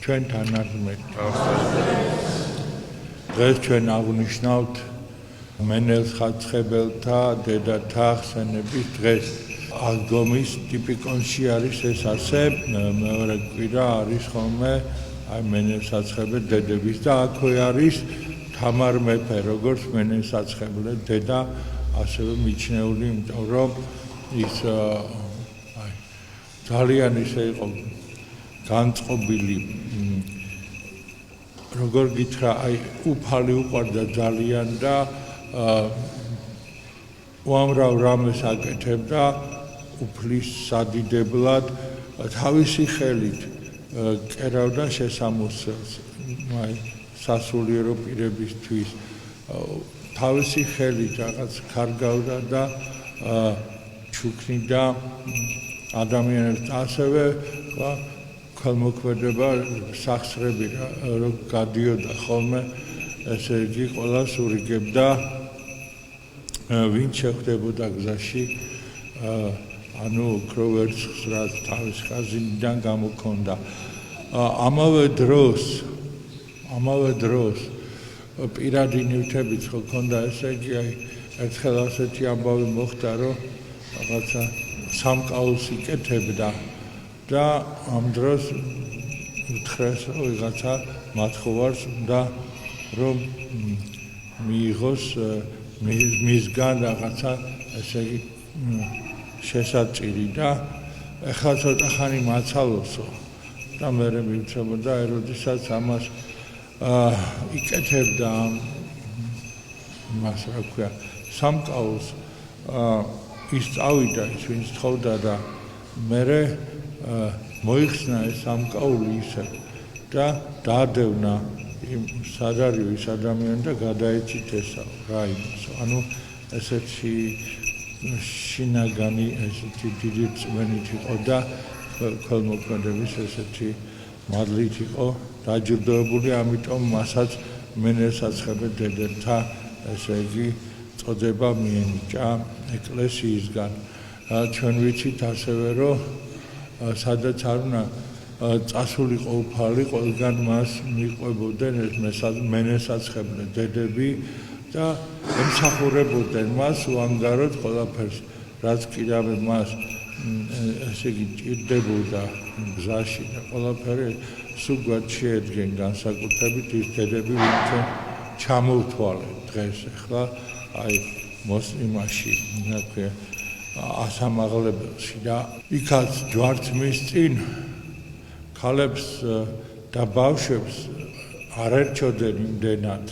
ჩვენ თანადმედ. დღეს ჩვენ აღვნიშნავთ მენელს ხაცხებელთა დედათა ხსენების დღეს. აღდგომის ტიპიკონში არის ეს ასე, მეორე კვირა არის ხოლმე აი მენელს ხაცხებელ დედების და აქვე არის თამარ მეფე, როგორც მენელს ხაცხებელ დედა, ასევე მიჩნეული, იმიტომ რომ ის ძალიან ისე იყო განწყობილი, როგორ გითხრა, აი უფალი უყვარდა ძალიან და უამრავ რამეს აკეთებდა უფლის სადიდებლად, თავისი ხელით კერავდა შესამოსელს, აი სასულიერო პირებისთვის, თავისი ხელით რაღაც ქარგავდა და ჩუქნიდა ადამიანებს, ასევე ქალმოქმედება სახსრები რო გადიოდა ხოლმე, ესე იგი ყველას ურიგებდა ვინ შეხვდებოდა გზაში, ანუ უფრო ვერცხლს რაც თავის ხაზინიდან გამოქონდა. ამავე დროს პირადი ნივთებიც ხო ქონდა, ესე იგი აი ერთხელ ასეთი ამბავი მოხდა, რომ რაღაცა სამკაულს იკეთებდა და ამ დროს უთხრეს, რომ ვიღაცა მათხოვარს უნდა რომ მიიღოს მისგან რაღაცა, ესე იგი შესაწირი და ეხლა ცოტა ხანი მაცალოსო და მერე მივცემოდა როდესაც ამას იკეთებდა მას რა ქვია სამკაულს, ის წავიდა, ის ვინც თხოვდა და მერე მოიხსნა ეს სამკაული ისე და დაადევნა სად არის ის ადამიანი და გადაეცით ესაო რა იმასო. ანუ ესეთი შინაგანი, ესეთი დიდი წმენით იყო და ქალმოქმედების ესეთი მადლით იყო დაჯილდოებული, ამიტომ მასაც მენელს ხაცხებელ დედათა, ესე იგი წოდება მიენიჭა ეკლესიისგან. ჩვენ ვიცით ასევე, რომ სადაც არ უნდა წასულიყო უფალი, ყველგან მას მიყვებოდნენ მენელს ხაცხებელ დედები და ემსახურებოდნენ მას უანგაროდ ყველაფერს, რაც კიდევ მას ესე იგი ჭირდებოდა გზაში და ყველაფერი სულ შეედგენ განსაკუთრებით ის დედები, ვინც ჩამოვთვალეთ დღეს ახლა აი იმაში, რა ქვია, ასამაღლებელში და იქაც ჯვარცმის წინ ქალებს და ბავშვებს არ ერჩოდნენ იმდენად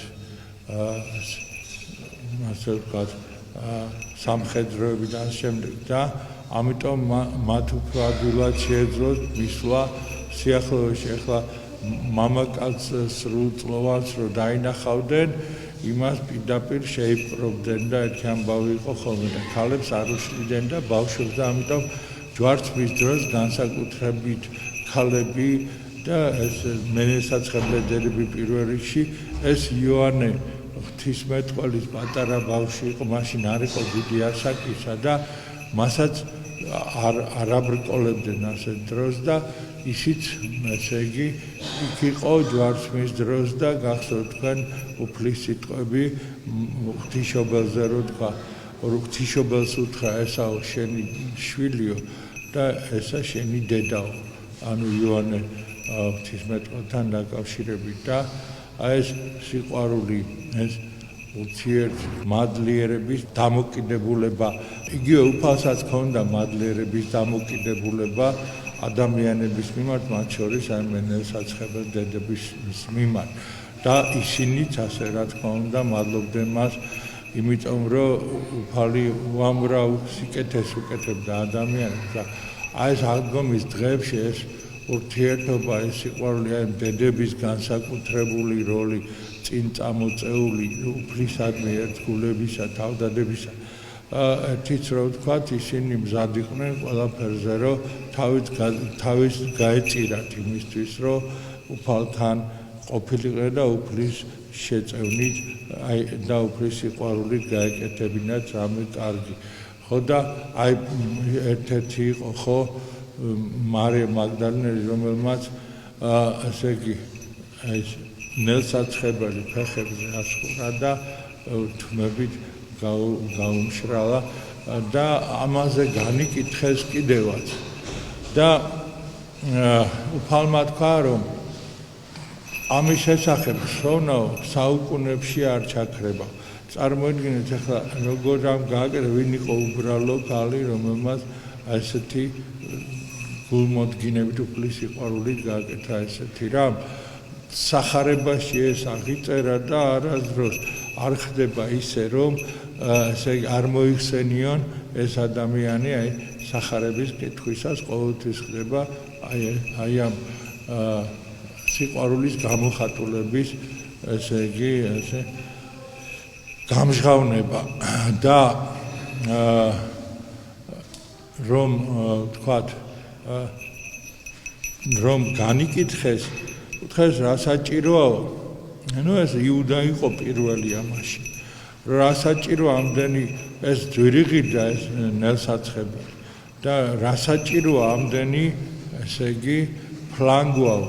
ასე ვთქვათ სამხედროებიდან შემდეგ და ამიტომ მათ უფრო ადვილად შეეძლოთ მისვლა სიახლოვეში. ახლა მამაკაცს სრულწლოვანს რო დაინახავდნენ, იმას პირდაპირ შეიპყრობდნენ და ერთი ამბავი იყო ხოლმე და ქალებს არ უშლიდნენ და ბავშვებს და ამიტომ ჯვარცმის დროს განსაკუთრებით ქალები და ეს მენელს ხაცხებელ დედები პირველ რიგში, ეს იოანე ღვთისმეტყველის პატარა ბავშვი იყო, მაშინ არ იყო დიდი ასაკისა და მასაც არ აბრკოლებდნენ ასეთ დროს და ისიც, ესე იგი, იქ იყო ჯვარცმის დროს და გახსოვთ თქვენ უფლის სიტყვები ღვთისმშობელზე რო თქვა, ღვთისმშობელს უთხრა, ესაო შენი შვილიო და ესა შენი დედაო, ანუ იოანე ღვთისმეტყველთან დაკავშირებით და აი ეს სიყვარული, ეს ურთიერთ მადლიერების დამოკიდებულება, იგივე უფალსაც ჰქონდა მადლიერების დამოკიდებულება ადამიანების მიმართ, მათ შორის აი მენელს ხაცხებელ დედების მიმართ და ისინიც ასე რა თქმა უნდა მადლობდნენ მას, იმიტომ რომ უფალი უამრავ სიკეთეს უკეთებდა ადამიანებს და აი ეს აღდგომის დღეებში ეს ურთიერთობა, ეს სიყვარული, აი დედების განსაკუთრებული როლი წინ წამოწეული უფლისადმი ერთგულებისა, თავდადებისა. ერთიც რო ვთქვათ, ისინი მზად იყვნენ ყველაფერზე, რომ თავის გაეწირათ იმისთვის, რომ უფალთან ყოფილიყო და უფლის შეწევნით, აი და უფლის სიყვარულით გაეკეთებინათ რამე კარგი. ხო და აი ერთ-ერთი იყო ხო მარია მაგდალინელი, რომელმაც ესე იგი ეს ნელსაცხებელი ფეხებზე ასხურა და თმებით გაუმშრალა და ამაზე განიკითხეს კიდევაც და უფალმა თქვა რომ ამის შესახებ შოვნაო საუკუნეებში არ ჩაქრება წარმოიდგინეთ ახლა როგორ ამ გააკეთა ვინ იყო უბრალო ქალი რომელმაც ესეთი გულმოდგინებით უფლის სიყვარულით გააკეთა ესეთი რამ სახარებაში ეს აღიწერა და არასდროს არ ხდება ისე რომ ესე არ მოიხსენიონ ეს ადამიანი აი სახარების კითხვისას ყოველთვის ხდება აი ამ სიყვარულის გამოხატულების ესე იგი ესე გამჟღავნება და რომ თქვათ რომ განიკითხეს უთხრეს რა საჭიროა ანუ ეს იუდა იყო პირველი ამაში რა საჭირო ამდენი ეს ძვირიღიდა ეს ნელსაცხებელი და რა საჭიროა ამდენი ესე იგი ფლანგვაო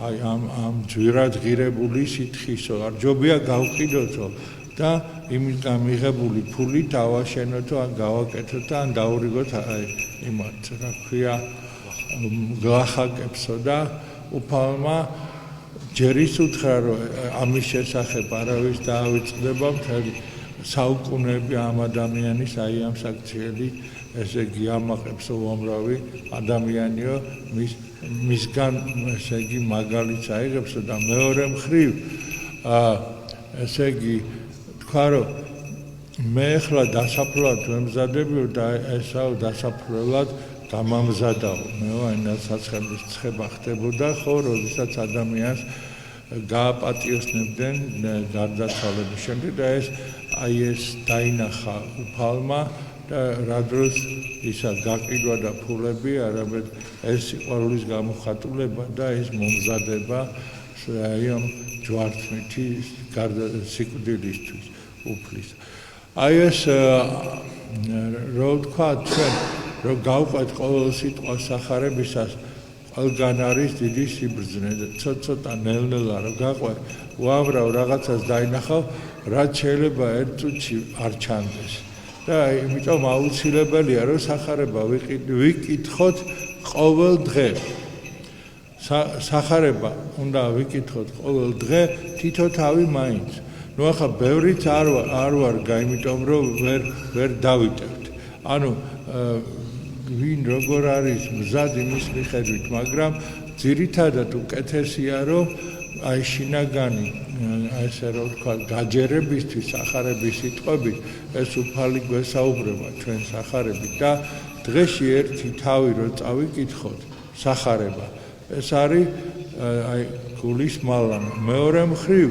აი ამ ძვირად ღირებული სითხისო არ ჯობია გავყიდოთო და იმიდან მიღებული ფული დავაშენოთო ან გავაკეთოთ ან დაურიგოთ აი იმათ რა ქვია გლახაკებსო და უფალმა ჯერ ის უთხრა რომ ამის შესახებ არავის დაავიწყდება მთელი საუკუნეები ამ ადამიანის აი ამ საქციელი ესე იგი ამაყებს უამრავი ადამიანიო მისგან ესე იგი მაგალითს აიღებსო და მეორე მხრივ ესე იგი თქვა რომ მე ახლა დასაფლავად ვემზადებიო და ესაო დასაფლავად გამამზადაო მე აი ნელსაცხების ცხება ხდებოდა ხო როდესაც ადამიანს გააპატიოსნებდნენ გარდაცვალების შემდეგ და აი ეს დაინახა უფალმა და რა დროს ისა გაყიდვა და ფულები არამედ ეს სიყვარულის გამოხატულება და ეს მომზადება აი ამ ჯვარცმითის სიკვდილისთვის უფლის აი ეს რო თქვა ჩვენ რომ გავყვეთ ყოველ სიტყვას სახარებისას ყველგან არის დიდი სიბრძნე და ცოტა ნელ-ნელა რომ გაყვე უამრავ რაღაცას დაინახავ რაც შეიძლება ერთ წუთში არ ჩანდეს და იმიტომ აუცილებელია რომ სახარება ვიკითხოთ ყოველ დღე სახარება უნდა ვიკითხოთ ყოველ დღე თითო თავი მაინც ნუ ახლა ბევრიც არ ვარ იმიტომ რომ ვერ დავიტევთ ანუ ვინ როგორ არის მზად იმის მიხედვით მაგრამ ძირითადად უკეთესია რომ აი შინაგანი ესე რომ თქვა გაჯერებისთვის სახარების სიტყვებით ეს უფალი გვესაუბრება ჩვენ სახარებით და დღეში ერთი თავი რო წავიკითხოთ სახარება ეს არის აი გულის მალამ მეორე მხრივ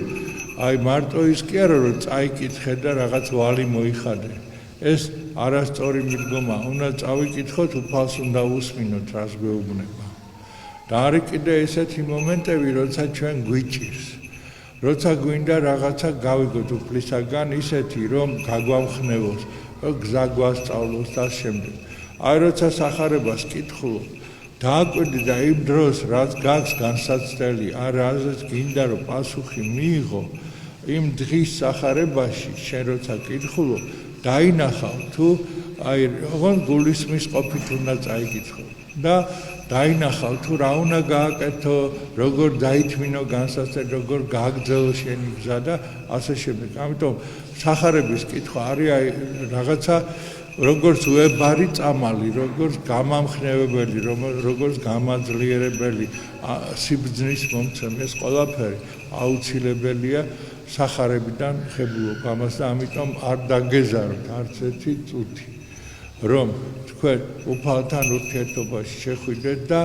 აი მარტო ის კი არა რომ წაიკითხე და რაღაც ვალი მოიხადე ეს არასწორი მიდგომა უნდა წავიკითხოთ უფალს უნდა უსმინოთ რას გვეუბნება და არის კიდე ესეთი მომენტები როცა ჩვენ გვიჭირს როცა გვინდა რაღაცა გავიგოთ უფლისაგან ისეთი რომ გაგვამხნევოს რომ გზა გვასწავლოს და შემდეგ აი როცა სახარებას კითხულობ დააკვირდი და იმ დროს რაც გაქვს განსაცდელი არ რაზეც გინდა რომ პასუხი მიიღო იმ დღის სახარებაში შენ როცა კითხულობ დაინახავ თუ აი როგორ გულისმის ყოფით უნდა წაიკითხო და დაინახავ თუ რა უნდა გააკეთო როგორ დაითმინო განსაცდელი როგორ გააგრძელო შენი გზა და ასე შემდეგ ამიტომ სახარების კითხვა არის აი რაღაცა როგორც უებარი წამალი როგორც გამამხნევებელი როგორც გამაძლიერებელი სიბრძნის მომცემ ეს ყველაფერი აუცილებელია სახარებიდან ხებულობ ამას და ამიტომ არ დაგეზაროთ არც ერთი წუთი რომ თქვენ უფალთან ურთიერთობაში შეხვიდეთ და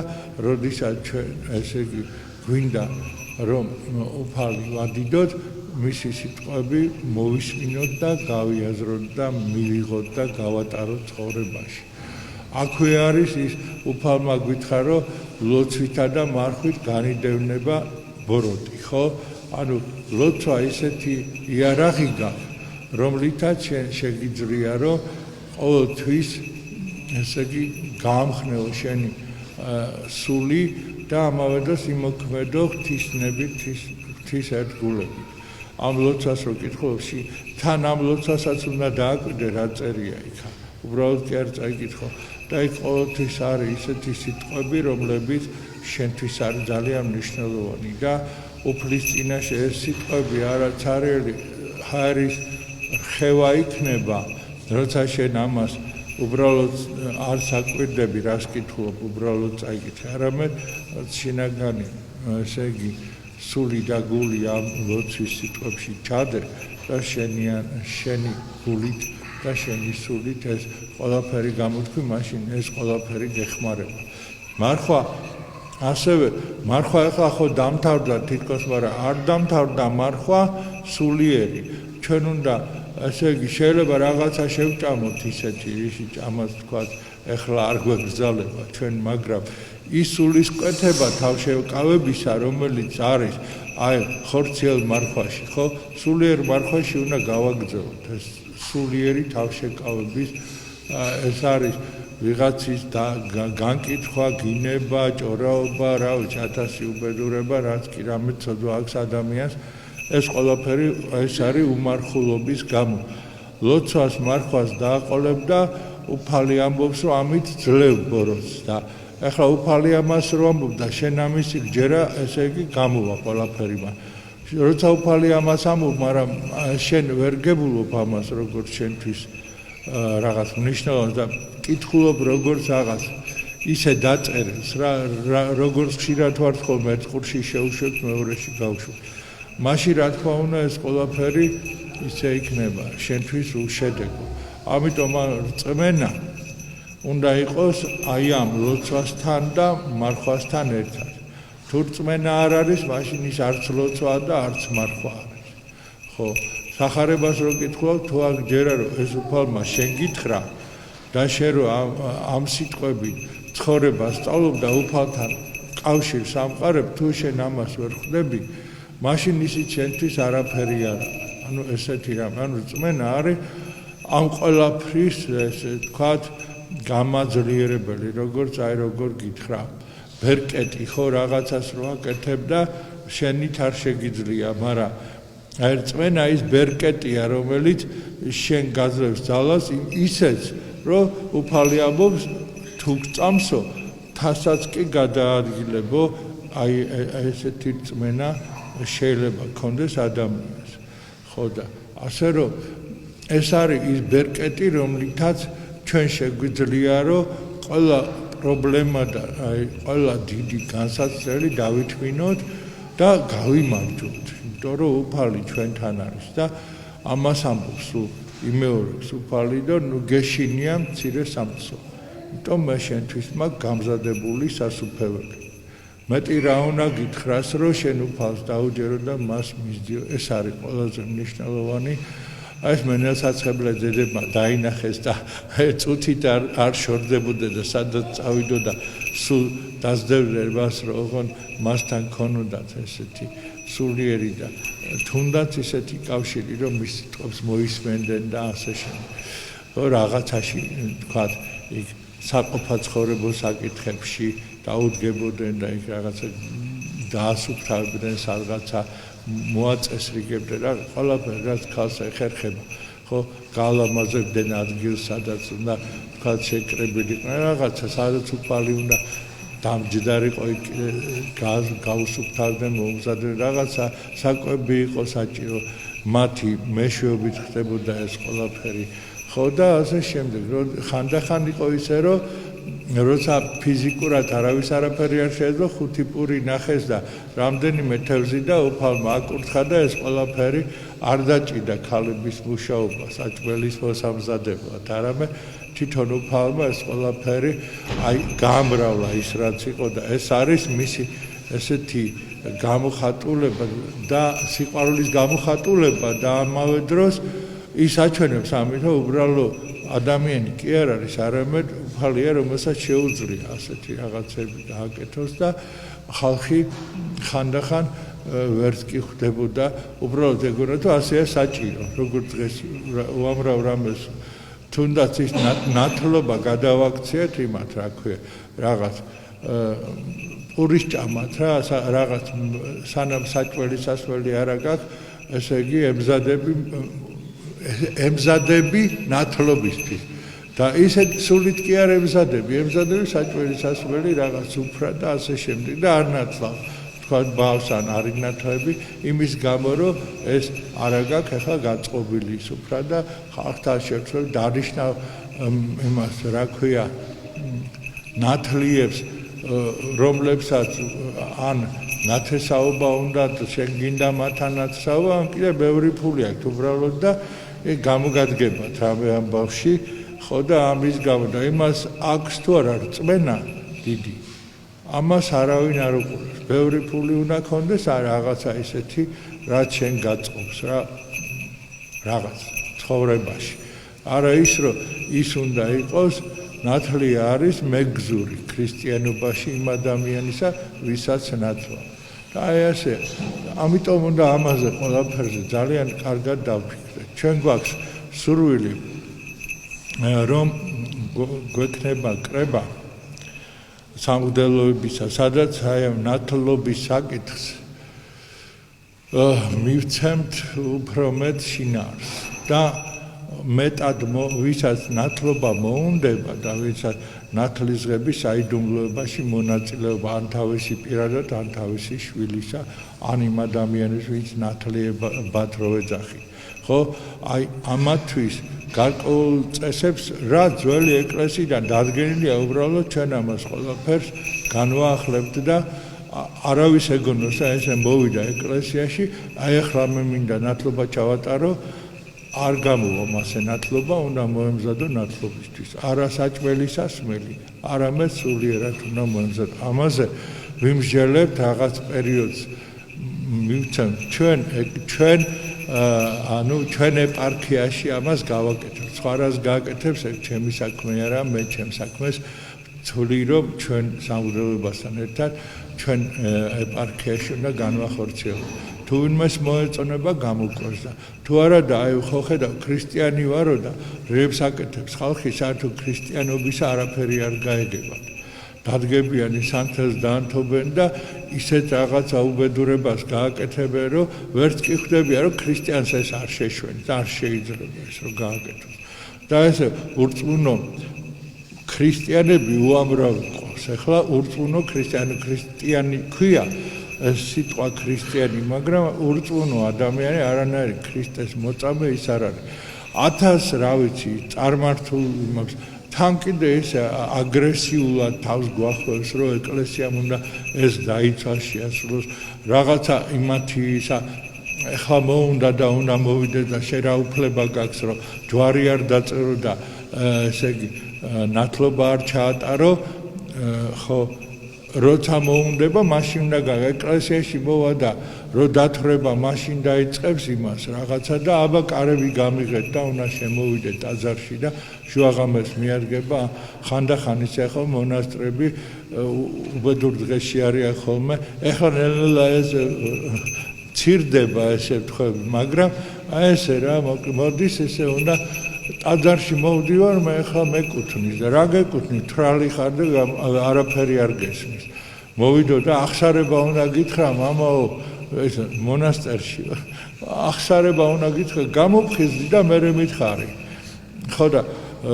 როდესაც ჩვენ ესე იგი გვინდა რომ უფალი ვადიდოთ მისი სიტყვები მოვისმინოთ და გავიაზროთ და მივიღოთ და გავატაროთ ცხოვრებაში. აქვე არის ის უფალმა გითხრა რომ ლოცვითა და მარხვით განიდევნება ბოროტი, ხო? ანუ ლოცვა ისეთი იარაღი გაქვს, რომლითაც შეგიძლია რომ ყოველთვის ესე იგი გაამხნეო შენი სული და ამავე დროს იმოქმედო ღვთისნებით, ღვთის ერთგულებით. ამ ლოცვას რო კითხულობში, თან ამ ლოცვასაც უნდა დააკვირდე რა წერია იქა. უბრალოდ კი არ წაიკითხო და იქ ყოველთვის არის ისეთი სიტყვები, რომლებიც შენთვის არის ძალიან მნიშვნელოვანი და უფლის წინაშე ეს სიტყვები არაც არის ხევა იქნება, როცა შენ ამას უბრალოდ არ საკვირდები, რას კითხულობ, უბრალოდ წაიკითხე, არამედ შინაგანი, ესე იგი, სული და გული ამ ლოცვის სიტყვებში ჩადე და შენი გულით და შენი სულით ეს ყველაფერი გამოთქვი, მაშინ ეს ყველაფერი გეხმარება. მარხვა ახლა ხო დამთავრდა თითქოს, მაგრამ არ დამთავრდა მარხვა სულიერი. ჩვენ უნდა, ესე იგი, შეიძლება რაღაცა შევჭამოთ ისეთი, ისიც ამას თქვათ, ეხლა არ გვეგრძალება ჩვენ, მაგრამ ის სულისკვეთება თავშევკავებისა, რომელიც არის აი ხორციელ მარხვაში, ხო? სულიერ მარხვაში უნდა გავაგრძელოთ ეს სულიერი თავშეკავების ეს არის ვიღაცის განკითხვა, გინება, ჭორაობა, რა ვიცი, 1000 უბედურება, რაც კი რამე ცოდვა აქვს ადამიანს, ეს ყველაფერი ეს არის უმარხულობის გამო. ლოცვას მარხვას დააყოლებ და უფალი ამბობს, რომ ამით ძლევ ბოროტს და ეხლა უფალი ამას რო ამბობდა, შენ ამისი გჯერა, ესე იგი გამოვა ყველაფერი. როცა უფალი ამას ამბობს, მაგრამ შენ ვერ გებულობ ამას, როგორც შენთვის რაღაც მნიშვნელოვანს და კითხულობ როგორც რაღაც ისე დაწერეს, როგორც ხშირად ვარ ხოლმე ერთ ყურში შევშვებ, მეორეში გავშვებ. მაშინ რა თქმა უნდა ეს ყველაფერი ისე იქნება შენთვის უშედეგო. ამიტომ რწმენა უნდა იყოს აი ამ ლოცვასთან და მარხვასთან ერთად. თუ რწმენა არ არის, მაშინ ის არც ლოცვაა და არც მარხვა არის. ხო, სახარებას რო კითხულობ, თუ აქ ჯერა რომ ეს უფალმა შენ გითხრა და შენ რო ამ სიტყვები ცხოვრებას სწავლობ და უფალთან კავშირს ამყარებ, თუ შენ ამას ვერ ხვდები, მაშინ ისიც შენთვის არაფერი არა. ანუ ესეთი რამ, ანუ რწმენა არის ამ ყველაფრის ესე თქვათ გამაძლიერებელი, როგორც როგორ გითხრა. ბერკეტი ხო რაღაცას რო აკეთებ და შენით არ შეგიძლია, მაგრამ აი რწმენა ის ბერკეტია, რომელიც შენ გაძლევს ძალას ისეც, რომ უფალი ამბობს თუ გწამსო, თასაც კი გადაადგილებო, აი ესეთი რწმენა შეიძლება გქონდეს ადამიანს. ხო და ასე რომ ეს არის ის ბერკეტი, რომლითაც ჩვენ შეგვიძლია რომ ყველა პრობლემა და აი ყველა დიდი განსაცდელი დავითმინოთ და გავიმარჯვოთ, იმიტომ რომ უფალი ჩვენთან არის და ამას ამბობს იმეორებს უფალი და ნუ გეშინია მცირე სამწო. იმიტომ მე შენთვის მაქვს გამზადებული სასუფეველი. მეტი რა უნდა გითხრას, რომ შენ უფალს დაუჯერო და მას მისდიო, ეს არის ყველაზე მნიშვნელოვანი. ეს მენელსაცხებლე ძედებმა დაინახეს და წუთით არ შორდებოდა და სადაც წავიდო და სულ დაძდევდებას, რომ მასთან ქონოდათ ესეთი სულიერი და თუნდაც ისეთი კავშირი, რომ მის სიტყვებს მოისმენდნენ და ასე შემდეგ. რაღაცაში თქვათ, იქ საყოფაცხოვრებო საკითხებში დაუდგებოდნენ და იქ რაღაცა დაასუფთავებდნენ სადღაცა მოაწესრიგებდნენ რა ყველაფერი რაც ქალს ეხერხება ხო გალამაზებდნენ ადგილს სადაც უნდა თქვა შეკრებილი რაღაცა სადაც უფალი უნდა დამჯდარიყო გაუსუფთავდნენ მოუგზადნენ რაღაცა საკვები იყო საჭირო მათი მეშვეობით ხდებოდა ეს ყველაფერი ხო და ასე შემდეგ რომ ხანდახან იყო ისე რომ როცა ფიზიკურად არავის არაფერი არ შეეძლო ხუთი პური ნახეს და რამდენიმე თევზი და უფალმა აკურთხა და ეს ყველაფერი არ დაჭიდა ქალების მუშაობა საჭმელის მოსამზადებლად არამედ თვითონ უფალმა ეს ყველაფერი აი გამრავლა ის რაც იყო და ეს არის მისი ესეთი გამოხატულება და სიყვარულის გამოხატულება და ამავე დროს ის აჩვენებს ამით რომ უბრალოდ ადამიანი კი არ არის არამედ უფალია რომელსაც შეუძლია ასეთი რაღაცები გააკეთოს და ხალხი ხანდახან ვერც კი ხვდებოდა უბრალოდ ეგონა თუ ასეა საჭირო როგორც დღეს უამრავ რამეს თუნდაც ის ნათლობა გადავაქციეთ იმათ რა ქვია რაღაც ყურის ჭამათ რა, რაღაც სანამ საჭველი სასველი არ აქვს, ესე იგი ემზადები ნათლობისთვის. და ისეთ სულით კი არ ემზადები საჭველი სასველი რაღაც უფრა და ასე შემდეგ და არ ნათლავ. თქვა ბავს ან არ ინათლები იმის გამო რომ ეს არა გაქვს ახლა გაწყობილი ის უფრა და ხალხთან შევცვლებ დანიშნავ იმას რა ქვია ნათლიებს რომლებსაც ან ნათესაობა უნდა შენ გინდა მათთან ნათესაობა ან კიდე ბევრი ფული აქვს უბრალოდ და გამოგადგებათ რამე ამბავში ხო და ამის გამო და იმას აქვს თუ არა რწმენა დიდი ამას არავინ არ უყურებს ბევრი ფული უნდა ქონდეს არ რაღაცა ისეთი რაც შენ გაწყობს რა რაღაც ცხოვრებაში არა ის რომ ის უნდა იყოს ნათლი არის მეგზური ქრისტიანობაში იმ ადამიანისა ვისაც ნათლა და აი ასე ამიტომ უნდა ამაზე ყველაფერზე ძალიან კარგად დავფიქრდეთ ჩვენ გვაქვს სურვილი რომ გვექნება კრება სამღვდელოებისა სადაც აი ამ ნათლობის საკითხს მივცემთ უფრო მეტ შინაარს და მეტად ვისაც ნათლობა მოუნდება და ვისაც ნათლისღების საიდუმლოებაში მონაწილეობა ან თავისი პირადად ან თავისი შვილისა ან იმ ადამიანის ვინც ნათლიებად რო ეძახი ხო აი ამათვის გარკვეულ წესებს რა ძველი ეკლესიიდან დადგენილია უბრალოდ ჩვენ ამას ყველაფერს განვაახლებთ და არავის ეგონოს და ესე მოვიდა ეკლესიაში აი ახლა მე მინდა ნათლობა ჩავატარო არ გამოვა მასე ნათლობა უნდა მოემზადო ნათლობისთვის არა საჭმელი სასმელი არამედ სულიერად უნდა მოემზადო ამაზე ვიმსჯელებთ რაღაც პერიოდს მივცემ ჩვენ ანუ ჩვენ ეპარქიაში ამას გავაკეთებთ სხვა რას გააკეთებს ეგ ჩემი საქმე არა მე ჩემ საქმეს ვცვლი რომ ჩვენ სამღვდელოებასთან ერთად ჩვენ ეპარქიაში უნდა განვახორციელოთ თუ ვინმეს მოეწონება გამოკვეს და თუ არა და აი ხო ხედავ ქრისტიანი ვარო და რებს აკეთებს ხალხი საერთოდ ქრისტიანობის არაფერი არ გაეგებათ დადგებიანი სანთელს დაანთობენ და ისეთ რაღაცა უბედურებას გააკეთებენ რომ ვერც კი ხვდებიან რომ ქრისტიანს ეს არ შეშვენს არ შეიძლება ეს რომ გააკეთოს და ესე ურწმუნო ქრისტიანები უამრავი ყავს ახლა ურწმუნო ქრისტიანი ქვია ეს სიტყვა ქრისტიანი მაგრამ ურწმუნო ადამიანი არანაირი ქრისტეს მოწამე ის არ არის 1000 რა ვიცი წარმართულ იმას თან კიდე ეს აგრესიულად თავს გვახევს რომ ეკლესიამ უნდა ეს დაიცვას შეასრულოს რაღაცა იმათი ისა ეხლა მოუნდა და უნდა მოვიდეს და შე რა უფლება გაქვს რომ ჯვარი არ დაწერო და ესე იგი ნათლობა არ ჩაატარო ხო როცა მოუნდება მაშინ უნდა ეკლესიაში მოვა და რო დათვრება მაშინ დაიწყებს იმას რაღაცა და აბა კარები გამიღეთ და უნდა შემოვიდეთ ტაძარში და შუაღამეს მიადგება ხანდახან ისე ხო მონასტრები უბედურ დღეში არიან ხოლმე ეხლა ნელ-ნელა ეს ცირდება ესე ვთქვი მაგრამ აი ესე რა მოდის ესე უნდა ტაძარში მოვდივარ მე ახლა მეკუთვნის და რა გეკუთვნის თრალი ხარ და არაფერი არ გესმის მოვიდო და ახსარება უნდა გითხრა მამაო ეს მონასტერში ახსარება უნდა გითხრა გამოფხიზდი და მე მითხარი ხო და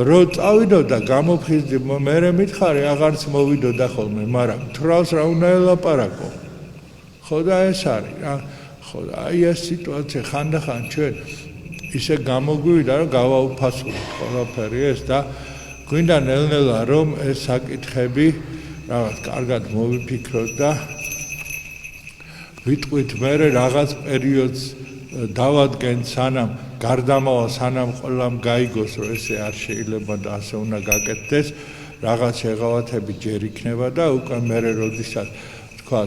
რო წავიდო და გამოფხიზდი მე მითხარი აღარც მოვიდო და ხოლმე მაგრამ თრალს რა უნდა ელაპარაკო ხო და ეს არის რა ხო და აი ეს სიტუაცია ხანდახან ჩვენ ისე გამოგვივიდა რომ გავაუფასოთ ყველაფერი ეს და გვინდა ნელ-ნელა რომ ეს საკითხები რაღაც კარგად მოვიფიქროთ და ვიტყვით მე რაღაც პერიოდს დავადგენთ სანამ გარდამავალ სანამ ყველამ გაიგოს რომ ესე არ შეიძლება და ასე უნდა გაკეთდეს რაღაც შეღავათები ჯერ იქნება და უკვე მე როდესაც თქვა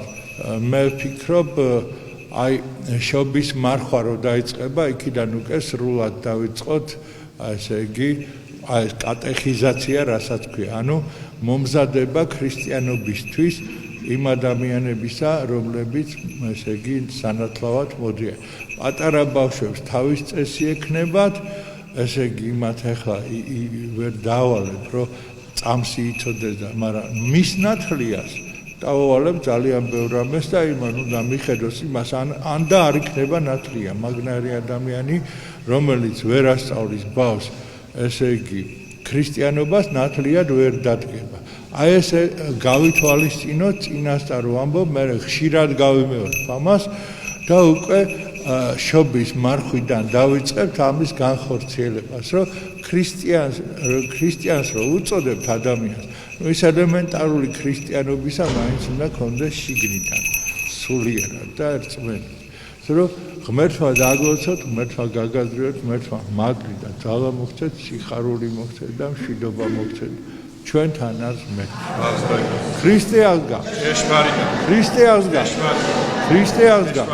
მე ვფიქრობ აი შობის მარხვა რო დაიწყება იქიდან უკვე სრულად დავიწყოთ ესე იგი აი კატეხიზაცია რასაც ქვია ანუ მომზადება ქრისტიანობისთვის იმ ადამიანებისა რომლებიც ესე იგი სანათლავად მოდიან პატარა ბავშვებს თავის წესი ექნებათ ესე იგი მათ ახლა ვერ დავალებ რომ წამსი იცოდეს და მაგრამ მის ნათლიას დავავალებ ძალიან ბევრ რამეს და იმან უნდა მიხედოს იმას ან და არ იქნება ნათლია მაგნარი ადამიანი რომელიც ვერ ასწავლის ბავშვს ესე იგი ქრისტიანობას ნათლიად ვერ დადგება აი ესე გავითვალისწინოთ წინასწარ ვამბობ მე ხშირად გავიმეორებ ამას და უკვე შობის მარხვიდან დავიწყებთ ამის განხორციელებას რომ ქრისტიანს რო უწოდებთ ადამიანს ის ელემენტარული ქრისტიანობისა მაინც უნდა კონდეს შიგნიდან სულიერად და ერთმანეთს რომ ღმერთმა დაგვეცოთ ღმერთმა გაგაზრიოთ ღმერთმა მაგრი და ძალა მოგცეთ სიხარული მოგცეთ და მშვიდობა მოგცეთ ჩვენთან არის ღმერთი ქრისტე აღდგა ქრისტე აღდგა ქრისტე აღდგა